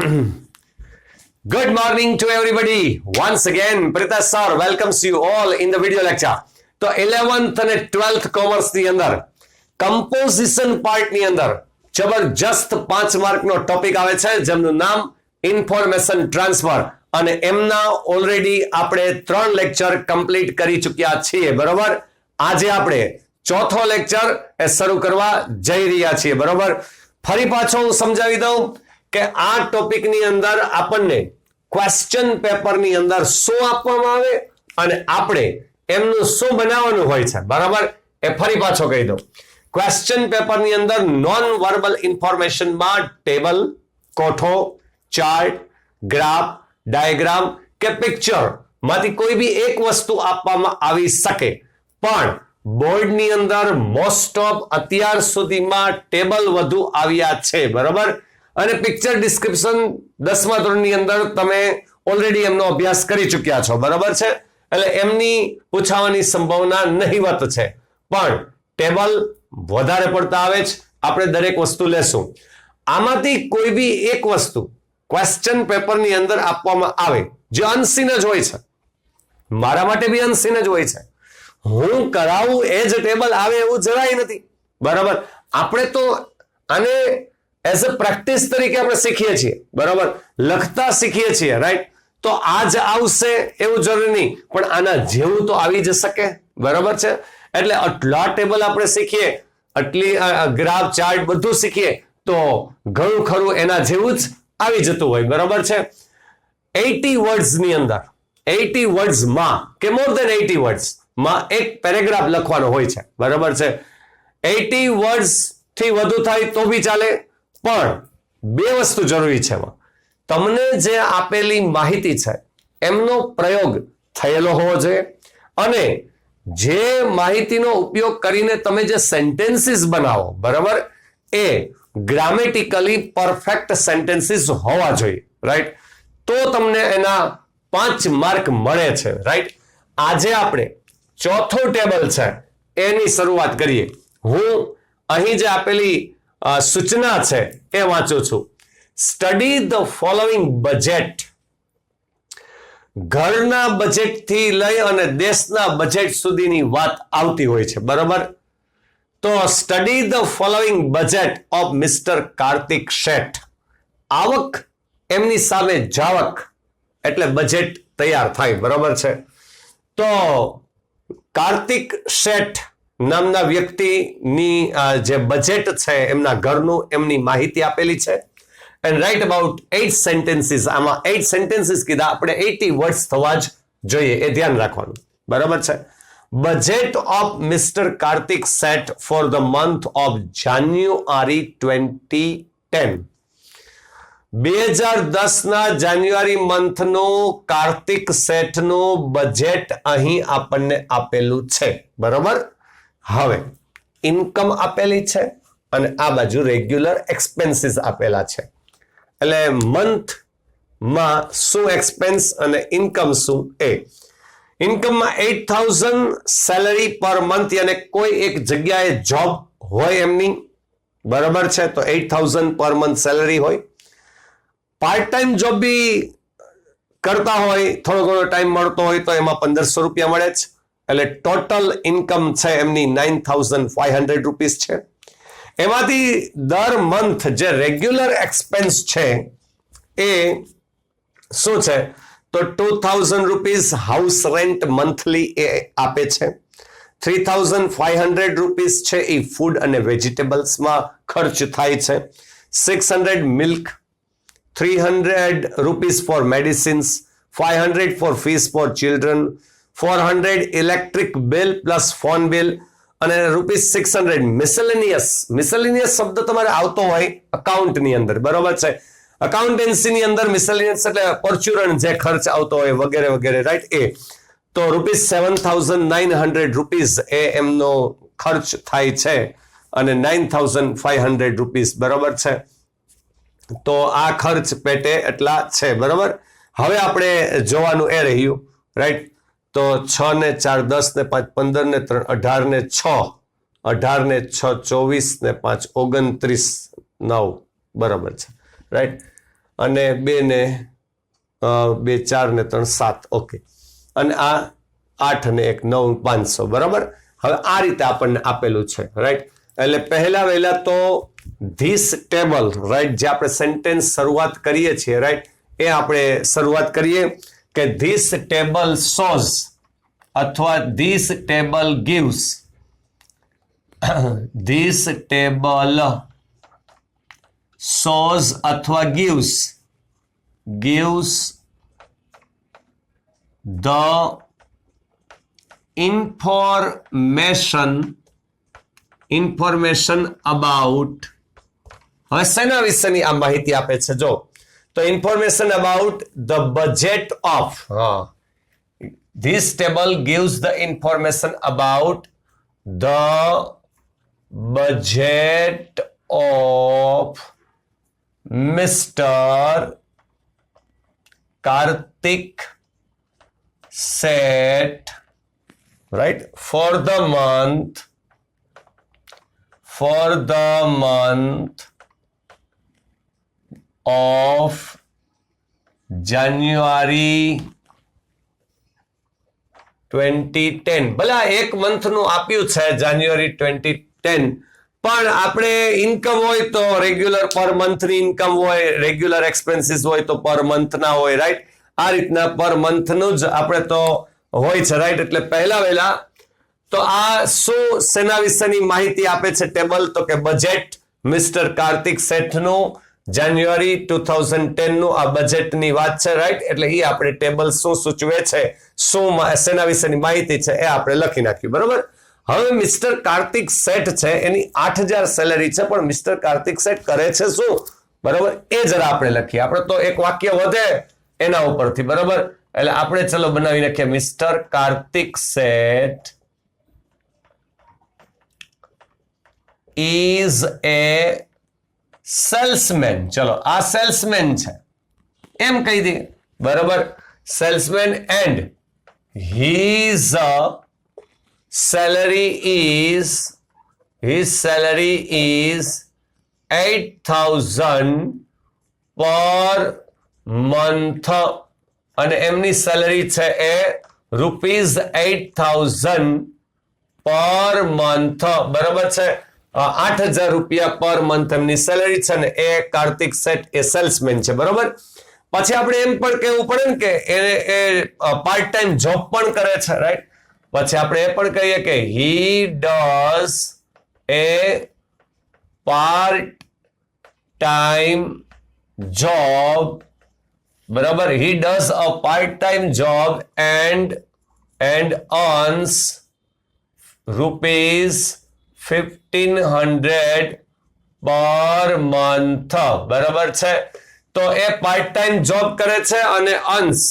Good morning to everybody. Once again, Pritesh sir welcomes you all in the video lecture. તો 11th અને 12th commerce ની અંદર composition part ની અંદર જબરજસ્ત 5 માર્કનો ટોપિક આવે છે જેમનું નામ ઇન્ફોર્મેશન ટ્રાન્સફર અને એમના ઓલરેડી આપણે 3 લેક્ચર કમ્પ્લીટ કરી ચૂક્યા છીએ. બરોબર, આજે આપણે ચોથો લેક્ચર એ શરૂ કરવા જઈ રહ્યા છીએ. બરોબર, ફરી પાછો હું સમજાવી દઉં કે આ ટોપિકની અંદર આપણને ક્વેશ્ચન પેપરની અંદર શું આપવામાં આવે અને આપણે એમનું શું બનાવવાનું હોય છે. બરાબર, એ ફરી પાછો કહી દઉં. ક્વેશ્ચન પેપરની અંદર નોન વર્બલ ઇન્ફોર્મેશનમાં ટેબલ, કોઠો, ચાર્ટ, ગ્રાફ, ડાયાગ્રામ કે પિક્ચર માંથી કોઈ બી એક વસ્તુ આપવામાં આવી શકે, પણ બોર્ડની અંદર મોસ્ટ ઓફ અત્યાર સુધીમાં ટેબલ વધુ આવ્યા છે. બરાબર, અને પિક્ચર ડિસ્ક્રિપ્શન 10મા ધોરણની અંદર તમે ઓલરેડી એમનો અભ્યાસ કરી ચૂક્યા છો. બરાબર છે, એટલે એમની પૂછાવાની સંભાવના નહીવત છે, પણ ટેબલ વધારે પડતા આવે છે. આપણે દરેક વસ્તુ લેશું. આમાંથી કોઈ બી એક વસ્તુ ક્વેશ્ચન પેપરની અંદર આપવામાં આવે જે અનસીન જ હોય છે, મારા માટે બી અનસીન જ હોય છે. હું કરાવું એ જ ટેબલ આવે એવું જરાય નથી. બરાબર, આપણે તો આને એઝ અ પ્રેક્ટિસ તરીકે આપણે શીખીએ છીએ. બરાબર, લખતા શીખીએ છીએ, રાઈટ. તો આ જ આવશે એવું જરૂરી નહીં, પણ આના જેવું તો આવી જ શકે. બરાબર છે, એટલે આટલા ટેબલ આપણે શીખીએ, આટલી ગ્રાફ, ચાર્ટ બધું શીખીએ તો ઘણું ખરું એના જેવું જ આવી જતું હોય. બરાબર છે, 80 વર્ડ્સની અંદર 80 વર્ડ્સમાં કે મોર દેન 80 વર્ડ્સમાં એક પેરેગ્રાફ લખવાનો હોય છે. બરાબર છે, 80 વર્ડ્સ થી વધુ થાય તો બી ચાલે, પણ બે વસ્તુ જરૂરી છે એમાં. તમને જે આપેલી માહિતી છે એમનો પ્રયોગ થયેલો હોવો જોઈએ, અને જે માહિતીનો ઉપયોગ કરીને તમે જે સેન્ટેન્સીસ બનાવો, બરાબર, એ ગ્રામેટિકલી પરફેક્ટ સેન્ટેન્સીસ હોવા જોઈએ, રાઈટ. તો તમને એના 5 માર્ક મળે છે, રાઈટ. આજે આપણે ચોથો ટેબલ છે એની શરૂઆત કરીએ. હું અહીં જે આપેલી સૂચના છે એ વાંચું છું. Study the following budget. ઘરના બજેટથી લઈ અને દેશના બજેટ સુધીની વાત આવતી હોય છે. બરાબર, તો study the following budget of mister Kartik શેઠ. આવક એમની સામે જાવક એટલે બજેટ તૈયાર થાય. બરાબર છે, તો કાર્તિક શેઠ નામના વ્યક્તિની જે બજેટ છે એમના ઘરનું, એમની માહિતી આપેલી છે. And write about 8 sentences. આમાં 8 સેન્ટેન્સીસ કીધા, આપણે 80 વર્ડ્સ થવા જ જોઈએ, એ ધ્યાન રાખવાનું. બરાબર છે. Budget of mister Kartik Sheth for the month of January 2010. 2010ના જાન્યુઆરી મંથનું કાર્તિક શેઠનું બજેટ અહીં આપણને આપેલું છે. બરાબર, હવે ઇન્કમ આપેલી છે અને આ બાજુ રેગ્યુલર એક્સપેન્સીસ આપેલા છે. એટલે મંથમાં શું એક્સપેન્સ અને ઇન્કમ શું, એ ઇન્કમમાં 8000 સેલરી પર મંથ, અને કોઈ એક જગ્યાએ જોબ હોય એમની. બરાબર છે, તો 8000 પર મંથ સેલરી હોય. પાર્ટ ટાઈમ જોબ બી કરતા હોય, થોડો ઘણો ટાઈમ મળતો હોય તો એમાં 1500 રૂપિયા મળે છે. એટલે ટોટલ ઇન્કમ છે એમની 9500 રૂપીસ છે. એમાંથી દર મંથ જે રેગ્યુલર એક્સપેન્સ છે એ શું છે, તો 2000 રૂપીસ હાઉસ રેન્ટ મંથલી એ આપે છે. 3500 રૂપીસ છે એ ફૂડ અને વેજીટેબલ્સમાં ખર્ચ થાય છે. 600 milk, 300 rupees for medicines, 500 for fees for children, 400 electric bill plus phone bill, અને ₹600 મિસેલેનિયસ. મિસેલેનિયસ શબ્દ તમારે આવતો હોય અકાઉન્ટની અંદર. બરોબર છે, અકાઉન્ટન્સીની અંદર મિસેલેનિયસ એટલે પરચુરણ જે ખર્ચ આવતો હોય વગેરે વગેરે, રાઈટ. એ તો ₹7900 એ એમનો ખર્ચ થાય છે, અને 9500 રૂપીસ. બરોબર છે, તો આ ખર્ચ પેટે એટલા છે. બરાબર, હવે આપણે જોવાનું એ રહ્યું, રાઈટ. તો 6 ને 4 10 ને 5 15 ને 3 18 ને 6 18 ને 6 24 ને 5 29 9. બરાબર છે, રાઈટ. અને 2 ને 2 4 ને 3 7 ઓકે અને આ 8 અને 1 9 500 બરાબર. હવે આ રીતે આપણને આપેલું છે રાઈટ. એટલે પહેલા તો ધીસ ટેબલ રાઈટ જે આપણે સેન્ટેન્સ શરૂઆત કરીએ છીએ રાઈટ એ આપણે શરૂઆત કરીએ કે ધીસ ટેબલ શોઝ અથવા this table gives this table shows અથવા gives the information about હવે શેના વિશેની આ માહિતી આપે છે જો તો information about the budget of this table gives the information about the budget of Mr. Karthik Seth, right, for the month of January 2010. ભલે એક મંથનું આપ્યું છે જાન્યુઆરી 2010 પણ આપણે ઇન્કમ હોય તો રેગ્યુલર પર મંથની ઇન્કમ હોય, રેગ્યુલર એક્સપેન્સીસ હોય તો પર મંથના હોય રાઈટ. આ રીતના પર મંથનું જ આપણે તો હોય છે રાઈટ. એટલે પહેલા તો આ શું સેના વિશેની માહિતી આપે છે ટેબલ તો કે બજેટ મિસ્ટર કાર્તિક શેઠનું જાન્યુઆરી 2010 નું આ બજેટની વાત છે રાઈટ. એટલે એ આપણે ટેબલ શું સૂચવે છે, શું સેના વિશેની માહિતી છે એ આપણે લખી નાખ્યું બરોબર. હવે મિસ્ટર કાર્તિક શેઠ છે એની 8000 સેલેરી છે પણ મિસ્ટર કાર્તિક શેઠ કરે છે શું બરોબર એ જરા આપણે લખીએ. આપણે તો એક વાક્ય વધે એના ઉપરથી બરોબર. એટલે આપણે ચલો બનાવી નાખીએ mister Kartik Sheth is a salesman. ચલો આ સેલ્સમેન છે એમ કહી દઈએ બરોબર. Salesman and his salary is 8,000 per month અને એમની સેલરી છે એ ₹8,000 પર મંથ બરાબર છે. 8,000 રૂપિયા પર મંથ એમની સેલરી છે ને એ કાર્તિક શેઠ એ સેલ્સમેન છે બરોબર. પછી આપણે એમ પણ કહેવું પડે ને કે એ પાર્ટ ટાઈમ જોબ પણ કરે છે રાઈટ. પછી આપણે એ પણ કહીએ કે he does a part time job બરાબર. he does a part time job and earns ₹1,500 per month બરાબર છે. તો એ પાર્ટ ટાઈમ જોબ કરે છે અને અંશ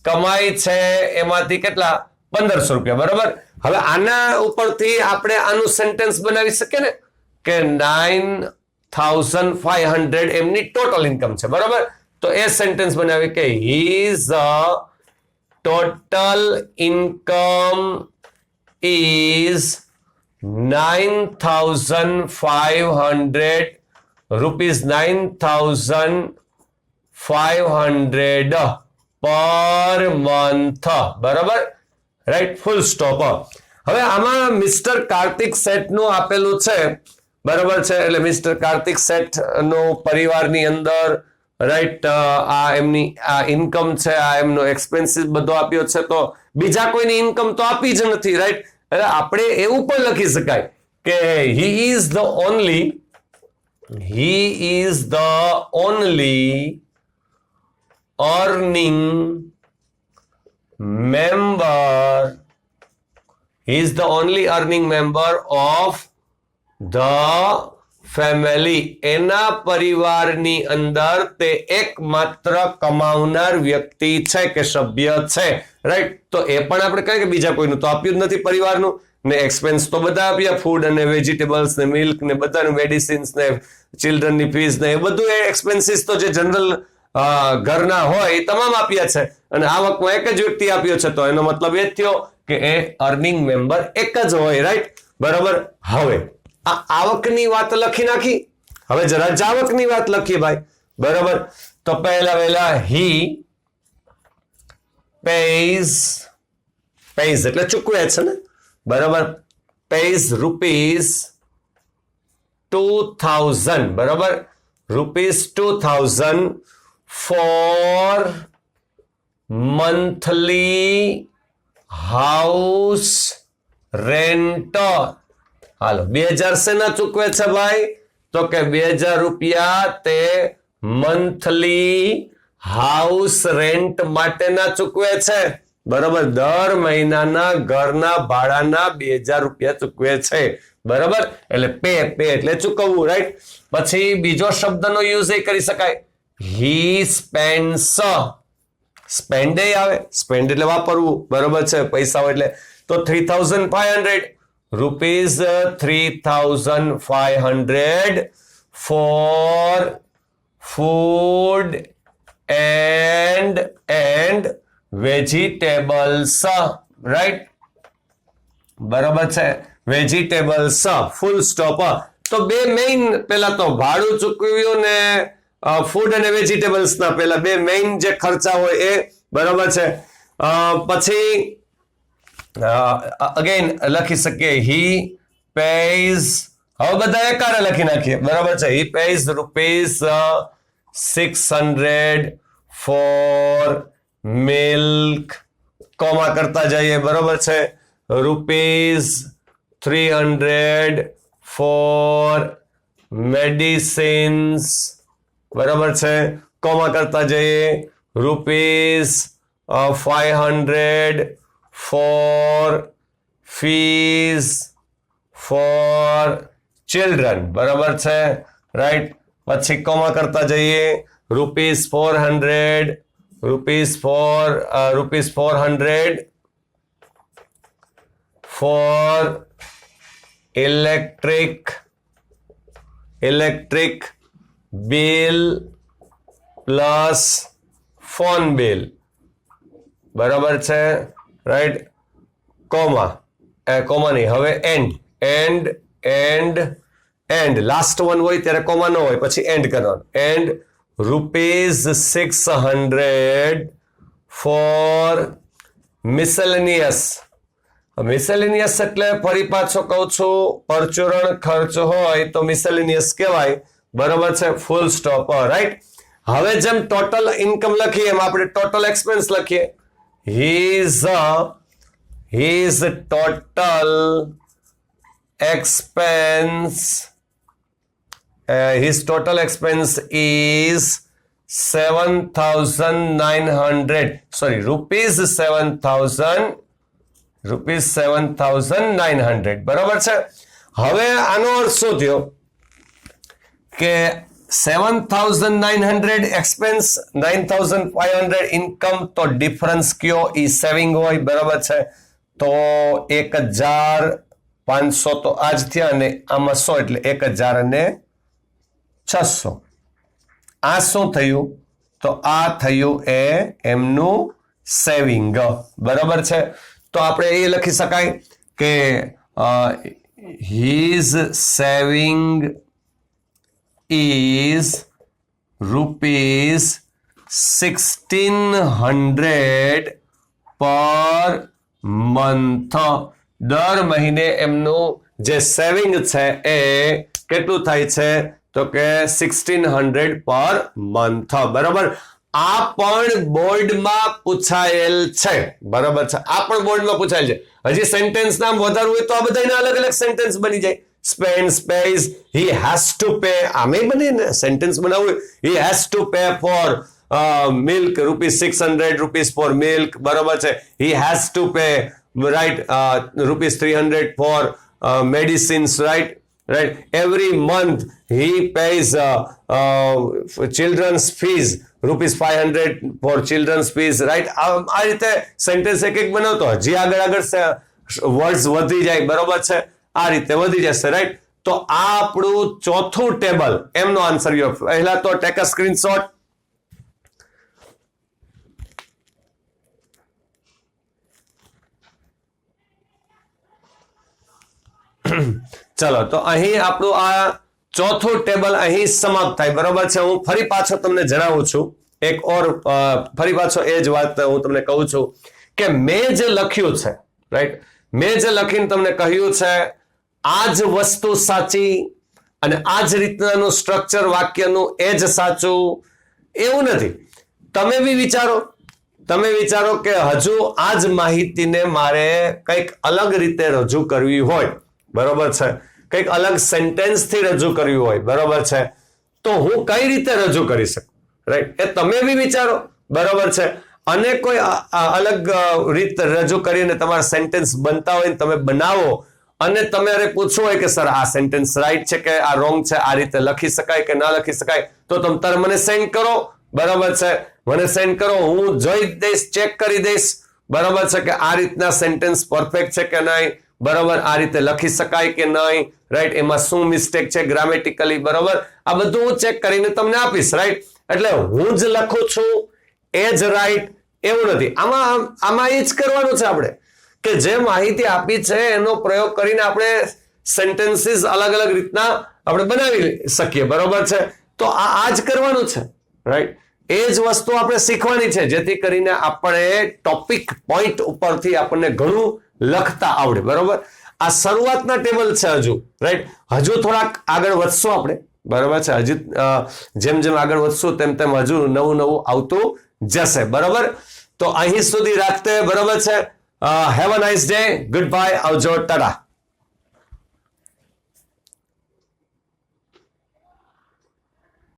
કમાય છે એમાંથી કેટલા 1,500 રૂપિયા બરાબર. હવે આના ઉપરથી આપણે આનું સેન્ટેન્સ બનાવી શકીએ ને કે 9,500 એમની ટોટલ ઇન્કમ છે બરાબર. તો એ સેન્ટેન્સ બનાવી કે his total income is 9,500 rupees 9,500 per month બરાબર રાઈટ. Full stop. હવે આમાં મિસ્ટર કાર્તિક શેઠ નું આપેલું છે બરાબર છે. એટલે મિસ્ટર કાર્તિક શેઠ નો પરિવારની અંદર રાઈટ આ એમની આ ઇન્કમ છે, આ એમનો એક્સપેન્સીસ બધો આપ્યો છે. તો બીજા કોઈની ઇન્કમ તો આપી જ નથી રાઈટ. એટલે આપણે એવું પણ લખી શકાય કે he is the only earning member of the family. એના પરિવારની અંદર તે એકમાત્ર કમાવનાર વ્યક્તિ છે કે સભ્ય છે રાઈટ. તો એ પણ આપણે કહીએ કે બીજા કોઈનું તો આપ્યું જ નથી પરિવારનું ને એક્સપેન્સ તો બધા આપ્યા, ફૂડ અને વેજીટેબલ્સ ને મિલ્ક ને બધાનું મેડિસિન્સ ને ચિલ્ડ્રનની ફીસ ને એ બધું એ એક્સપેન્સીસ તો જે જનરલ ઘરના હોય એ તમામ આપ્યા છે અને આવકમાં એક જ વ્યક્તિ આપ્યો છે. તો એનો મતલબ એ થયો કે એ અર્નિંગ મેમ્બર એક જ હોય રાઈટ બરાબર. હવે આ આવકની વાત લખી નાખી. હવે જરા જાવકની વાત લખીએ ભાઈ બરાબર. તો પહેલા વહેલા he pays એટલે ચૂકવે છે ને, બરાબર, pays rupees 2000, બરાબર, rupees 2000 for monthly house rent. હાલો 2000 શેના ચૂકવે છે ભાઈ? તો કે 2000 રૂપિયા તે મંથલી હાઉસ રેન્ટ માટેના ચૂકવે છે, બરાબર, દર મહિનાના ઘરના ભાડાના 2000 રૂપિયા ચૂકવે છે, બરાબર, એટલે પે એટલે ચૂકવવું, રાઈટ. પછી બીજો શબ્દનો યુઝ એ કરી શકાય, he spends, સ્પેન્ડ આવે, સ્પેન્ડ એટલે વાપરવું, બરાબર છે, પૈસા હોય એટલે, તો 3500 rupees 3500 for food and vegetables, right, બરાબર છે, વેજીટેબલ્સ, ફૂલ સ્ટોપ. તો બે મેઇન, પેલા તો ભાડું ચૂકવ્યું ને ફૂડ અને વેજીટેબલ્સ ના પેલા બે મેઇન જે ખર્ચા હોય એ, બરાબર છે. પછી અગેન લખી શકીએ he pays, હવે બધા એકારે લખી નાખીએ, બરાબર છે, he pays rupees 600 for milk, comma કરતા જઈએ, બરાબર છે, rupees 300 for medicines, બરાબર છે, કોમા કરતા જઈએ, rupees 500 for fees for children, બરાબર છે, રાઈટ. પછી કોમા કરતા જઈએ, rupees 400 for electric bill plus phone bill, બરાબર છે, રાઈટ. કોમા નહીં, હવે એન્ડ લાસ્ટ વન હોય ત્યારે કોમા ન હોય, પછી એન્ડ કરવાનું, એન્ડ rupees 600 for miscellaneous એટલે ફરી પાછો કહું છું, પરચુરણ ખર્ચ હોય તો મિસેલેનિયસ કહેવાય, બરાબર છે, ફૂલ સ્ટોપ, રાઈટ. હવે જેમ ટોટલ ઇન્કમ લખીએ એમ આપણે ટોટલ એક્સપેન્સ લખીએ, his total expense is 7,900, sorry, rupees 7,900, બરાબર છે. હવે આનો અર્થ શું થયો કે 7,900 એક્સપેન્સ, 9,500 ઇન્કમ, તો ડિફરન્સ કયો? ઈ સેવિંગ હોય, બરાબર છે, તો 1,500 તો આજ થયા અને આમાં 100 એટલે 1,600. આ શું થયું? તો આ થયું એ એમનું સેવિંગ, બરાબર છે. તો આપણે એ લખી શકાય કે his saving is rupees 1,600 per month. દર મહિને એમનું જે સેવિંગ છે એ કેટલું થાય છે? તો કે 1,600 પર મંથ, બરાબર. આ પણ બોર્ડમાં પૂછાયેલ છે, બરાબર છે, આ પણ બોર્ડમાં પૂછાયેલ છે. હજી સેન્ટેન્સ નામ વધારવું હોય તો આ બધાના અલગ અલગ સેન્ટેન્સ બની જાય. spends, pays, he has to pay, આમે બને ને સેન્ટેન્સ બનાવવું. he has to pay for milk, rupees 600 rupees for milk, બરાબર છે. he has to pay, right, rupees 300 for medicines, right. Every month he pays children's fees, rupees 500 for children's fees, right. આ રીતે sentence એક એક બનાવતો હજી આગળ words વધી જાય, બરોબર છે, આ રીતે વધી જશે, રાઈટ. તો આ આપણું ચોથું ટેબલ, એમનો આન્સર. પહેલા તો ટેક અ સ્ક્રીનશોટ. ચલો, તો અહીં આપણું આ ચોથું ટેબલ અહીં સમાપ્ત થાય. બરોબર છે. હું ફરી પાછો તમને જણાવું છું ફરી પાછો એ જ વાત હું તમને કહું છું કે મેં જે લખ્યું છે, રાઈટ, મેં જે લખીને તમને કહ્યું છે આ જ વસ્તુ સાચી અને આ જ રીતનાનું સ્ટ્રક્ચર વાક્યનું એ જ સાચું એવું નથી. તમે બી વિચારો કે હજુ આ જ માહિતીને મારે કંઈક અલગ રીતે રજૂ કરવી હોય, બરોબર છે, કંઈક અલગ સેન્ટેન્સથી રજૂ કરવી હોય, બરોબર છે, તો હું કઈ રીતે રજૂ કરી શકું, રાઈટ, એ તમે બી વિચારો, બરોબર છે. અને કોઈ અલગ રીત રજૂ કરીને તમારા સેન્ટેન્સ બનતા હોય તમે બનાવો અને તમારે પૂછવું હોય કે સર આ સેન્ટેન્સ રાઈટ છે કે આ રોંગ છે, આ રીતે લખી શકાય કે ના લખી શકાય, તો તમે તારે મને સેન્ડ કરો, બરોબર છે, મને સેન્ડ કરો, હું જોઈ દઈશ, ચેક કરી દઈશ, બરોબર છે, કે આ રીતના સેન્ટેન્સ પરફેક્ટ છે કે નહીં, બરોબર, આ રીતે લખી શકાય કે નહીં, રાઈટ, એમાં શું મિસ્ટેક છે ગ્રામેટિકલી, બરોબર, આ બધું હું ચેક કરીને તમને આપીશ, રાઈટ. એટલે હું જ લખું છું એ જ રાઈટ એવું નથી. આમાં એ જ કરવાનું છે આપણે કે જે માહિતી આપી છે એનો પ્રયોગ કરીને આપણે સેન્ટેન્સીસ અલગ અલગ રીતના આપણે બનાવી શકીએ, બરોબર છે. તો આ જ કરવાનું છે, રાઈટ. એ જ વસ્તુ આપણે શીખવાની છે જેથી કરીને આપણે ટોપિક પોઈન્ટ ઉપરથી આપણને ઘણું લખતા આવડે, બરોબર. આ શરૂઆતના ટેબલ છે હજુ, રાઈટ. હજુ થોડાક આગળ વધશું આપણે, બરોબર છે. હજુ જેમ જેમ આગળ વધશું તેમ તેમ હજુ નવું આવતું જશે, બરોબર. તો અહીં સુધી રાખતે, બરોબર છે. Have a nice day, good bye, આવજો, ટાટા.